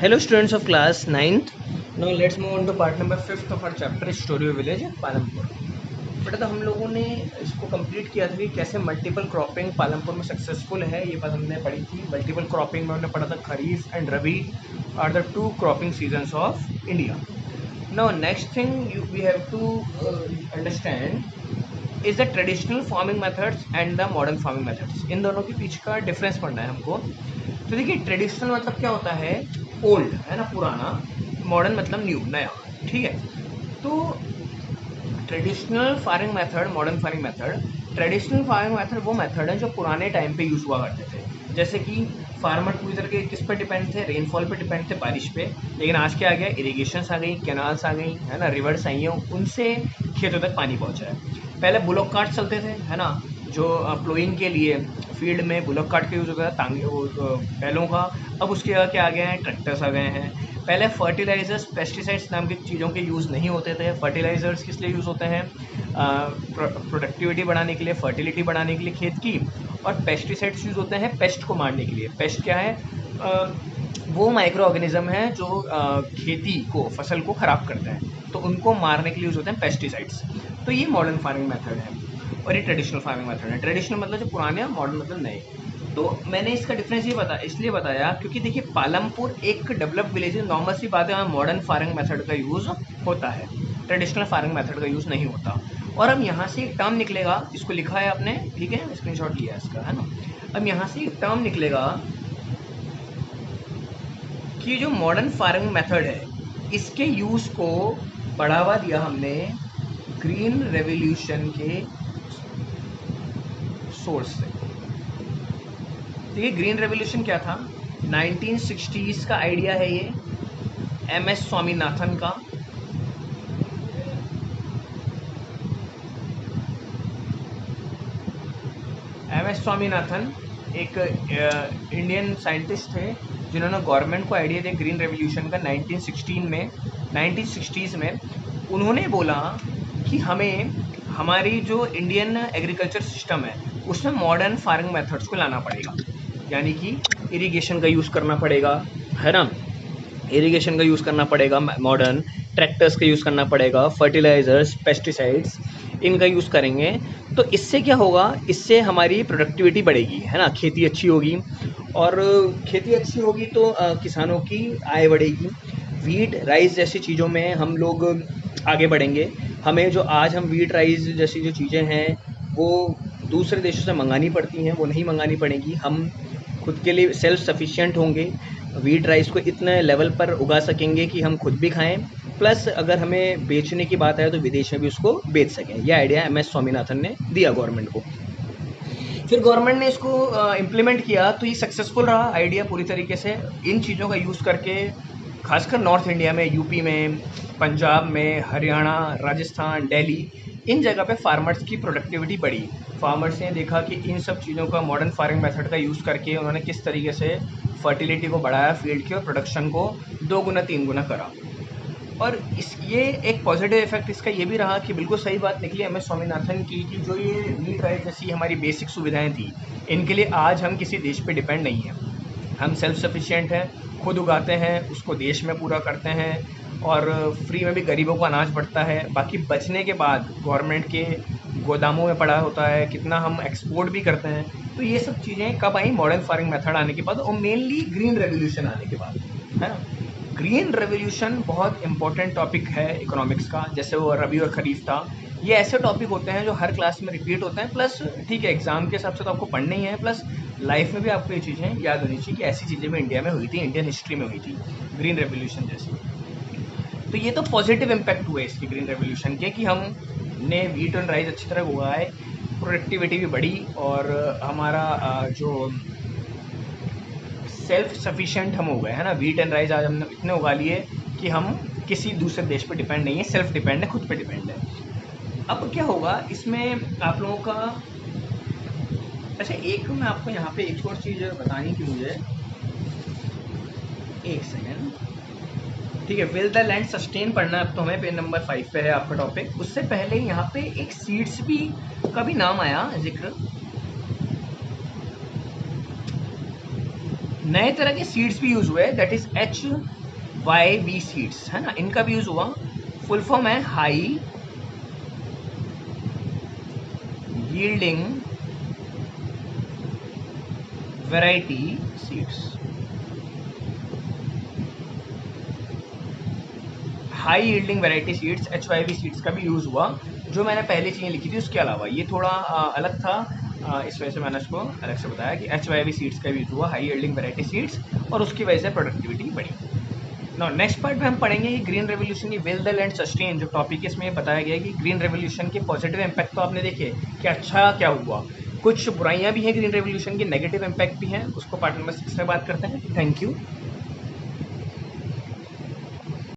Hello students of class 9th. Now let's move on to part number 5th of our chapter Story of Village Palampur. बेटा तो हम लोगों ने इसको complete किया था कि कैसे मल्टीपल क्रॉपिंग पालमपुर में सक्सेसफुल है, ये बात हमने पढ़ी थी। मल्टीपल क्रॉपिंग में हमने पढ़ा था kharif and rabi are the two cropping seasons of India. Now next thing we have to understand is the traditional farming methods and the modern farming methods. इन दोनों के पीछे का डिफरेंस पढ़ना है हमको। तो देखिए ट्रेडिशनल मतलब क्या होता है, ओल्ड है ना, पुराना। मॉडर्न मतलब न्यू, नया, ठीक है। तो traditional farming method, modern farming method. Traditional farming method वो मेथड है जो पुराने टाइम पे यूज़ हुआ करते थे। जैसे कि फार्मर पूरी तरह के किस पे डिपेंड थे, रेनफॉल पे डिपेंड थे, बारिश पे। लेकिन आज क्या आ गया, इरीगेशंस आ गई, कैनाल्स आ गई, है ना, रिवर्स आई हैं, उनसे खेतों तक पानी पहुँचा है। पहले बुलॉक कार्ट चलते थे, है ना, जो प्लोइंग के लिए फील्ड में बुलॉक कार्ट का यूज़ होता था, तांगे बैलों का। अब उसके जगह क्या आ गए हैं, ट्रैक्टर्स आ गए हैं। पहले फर्टिलाइजर्स, पेस्टिसाइड्स नाम की चीज़ों के यूज़ नहीं होते थे। फर्टिलाइजर्स किस लिए यूज़ होते हैं, प्रोडक्टिविटी बढ़ाने के लिए, फर्टिलिटी बढ़ाने के लिए खेत की। और पेस्टिसाइड्स यूज़ होते हैं पेस्ट को मारने के लिए। पेस्ट क्या है, वो माइक्रो ऑर्गेनिज्म है जो खेती को, फसल को ख़राब करते हैं, तो उनको मारने के लिए यूज़ होते हैं पेस्टिसाइड्स। तो ये मॉडर्न फार्मिंग मेथड है और ये ट्रेडिशनल फार्मिंग मेथड है। ट्रेडिशनल मतलब जो पुराने, और मॉडर्न मतलब नए। तो मैंने इसका डिफरेंस ये इसलिए बताया क्योंकि देखिए पालमपुर एक डेवलप्ड विलेज है। नॉर्मल सी बात है, वहाँ मॉडर्न फार्मिंग मेथड का यूज़ होता है, ट्रेडिशनल फार्मिंग मेथड का यूज़ नहीं होता। और अब यहाँ से एक टर्म निकलेगा, इसको लिखा है आपने, ठीक है, स्क्रीनशॉट लिया है इसका, है ना। अब यहाँ से एक टर्म निकलेगा कि जो मॉडर्न फार्मिंग मेथड है, इसके यूज़ को बढ़ावा दिया हमने ग्रीन रेवोल्यूशन के सोर्स से। देखिए ग्रीन रेवोल्यूशन क्या था, 1960s का आइडिया है ये, MS स्वामीनाथन का। MS स्वामीनाथन एक इंडियन साइंटिस्ट थे जिन्होंने गवर्नमेंट को आइडिया दिया ग्रीन रेवोल्यूशन का 1960s में। उन्होंने बोला कि हमें हमारी जो इंडियन एग्रीकल्चर सिस्टम है उसमें मॉडर्न फार्मिंग मेथड्स को लाना पड़ेगा। यानी कि इरिगेशन का यूज़ करना पड़ेगा, है ना, इरिगेशन का यूज़ करना पड़ेगा, मॉडर्न ट्रैक्टर्स का यूज़ करना पड़ेगा, फर्टिलाइजर्स, पेस्टिसाइड्स, इनका यूज़ करेंगे। तो इससे क्या होगा, इससे हमारी प्रोडक्टिविटी बढ़ेगी, है ना, खेती अच्छी होगी। और खेती अच्छी होगी तो किसानों की आय बढ़ेगी। वीट, राइस जैसी चीज़ों में हम लोग आगे बढ़ेंगे। हमें जो आज हम वीट, राइस जैसी जो चीज़ें हैं वो दूसरे देशों से मंगानी पड़ती हैं, वो नहीं मंगानी पड़ेंगी। हम खुद के लिए सेल्फ सफिशिएंट होंगे, वीट राइस को इतने लेवल पर उगा सकेंगे कि हम खुद भी खाएं, प्लस अगर हमें बेचने की बात आए तो विदेश में भी उसको बेच सकें। यह आइडिया MS स्वामीनाथन ने दिया गवर्नमेंट को। फिर गवर्नमेंट ने इसको इम्प्लीमेंट किया तो ये सक्सेसफुल रहा आइडिया पूरी तरीके से। इन चीज़ों का यूज़ करके खासकर नॉर्थ इंडिया में, यूपी में, पंजाब में, हरियाणा, राजस्थान, दिल्ली, इन जगह पे फार्मर्स की प्रोडक्टिविटी बढ़ी। फार्मर्स ने देखा कि इन सब चीज़ों का, मॉडर्न फार्मिंग मेथड का यूज़ करके उन्होंने किस तरीके से फर्टिलिटी को बढ़ाया फील्ड की, और प्रोडक्शन को 2 गुना 3 गुना करा। और ये एक पॉजिटिव इफेक्ट इसका ये भी रहा कि बिल्कुल सही बात निकली MS स्वामीनाथन की कि जो ये वीट राइस जैसी हमारी बेसिक सुविधाएं थी, इनके लिए आज हम किसी देश पे डिपेंड नहीं हैं। हम सेल्फ सफिशिएंट हैं, खुद उगाते हैं, उसको देश में पूरा करते हैं, और फ्री में भी गरीबों को अनाज बढ़ता है। बाकी बचने के बाद गवर्नमेंट के गोदामों में पड़ा होता है, कितना हम एक्सपोर्ट भी करते हैं। तो ये सब चीज़ें कब आई, मॉडर्न फार्मिंग मेथड आने के बाद, और मेनली ग्रीन रेवोल्यूशन आने के बाद, है ना। ग्रीन रेवोल्यूशन बहुत इंपॉर्टेंट टॉपिक है इकोनॉमिक्स का, जैसे वो रबी और खरीफ था। ये ऐसे टॉपिक होते हैं जो हर क्लास में रिपीट होते हैं, प्लस ठीक है एग्जाम के हिसाब से तो आपको पढ़ने ही है, प्लस लाइफ में भी आपको ये चीज़ें याद होनी चाहिए कि ऐसी चीज़ें भी इंडिया में हुई थी, इंडियन हिस्ट्री में हुई थी ग्रीन रेवोल्यूशन जैसी। तो ये तो पॉजिटिव इम्पैक्ट हुए इसके, ग्रीन रेवोल्यूशन के, कि हमने वीट और राइस अच्छी तरह उगाए, प्रोडक्टिविटी भी बढ़ी, और हमारा जो सेल्फ सफिशिएंट हम हो गए, है ना। वीट एंड राइस आज हमने इतने उगा लिए कि हम किसी दूसरे देश पे डिपेंड नहीं है, सेल्फ डिपेंड है, खुद पे डिपेंड है। अब क्या होगा इसमें आप लोगों का, अच्छा एक मैं आपको यहाँ पे एक और चीज़ बतानी थी मुझे, एक सेकेंड, ठीक है। विल द लैंड सस्टेन पढ़ना है अब तो हमें, पेज नंबर 5 पे है आपका टॉपिक। उससे पहले यहाँ पे एक सीड्स भी का भी नाम आया जिक्र। नए तरह के सीड्स भी यूज हुए, दैट इज HYV सीड्स, है ना, इनका भी यूज हुआ। फुल फॉर्म है high yielding variety seeds. High yielding variety seeds, HYV seeds का भी यूज़ हुआ। जो मैंने पहले चीज़ें लिखी थी उसके अलावा ये थोड़ा अलग था, इस वजह से मैंने उसको अलग से बताया कि HYV सीड्स का भी यूज़ हुआ, हाई यील्डिंग वैरायटी सीड्स, और उसकी वजह से प्रोडक्टिविटी बढ़ी। नाउ नेक्स्ट पार्ट में हम पढ़ेंगे कि ग्रीन रेवोल्यूशन की विल द लैंड सस्टेन, जो टॉपिक इसमें बताया गया है कि ग्रीन रेवोल्यूशन के पॉजिटिव इम्पैक्ट तो आपने देखे कि अच्छा क्या हुआ, कुछ बुराइयां भी हैं ग्रीन रेवोल्यूशन की, नेगेटिव इम्पैक्ट भी हैं, उसको पार्ट नंबर 6 में बात करते हैं। Thank you.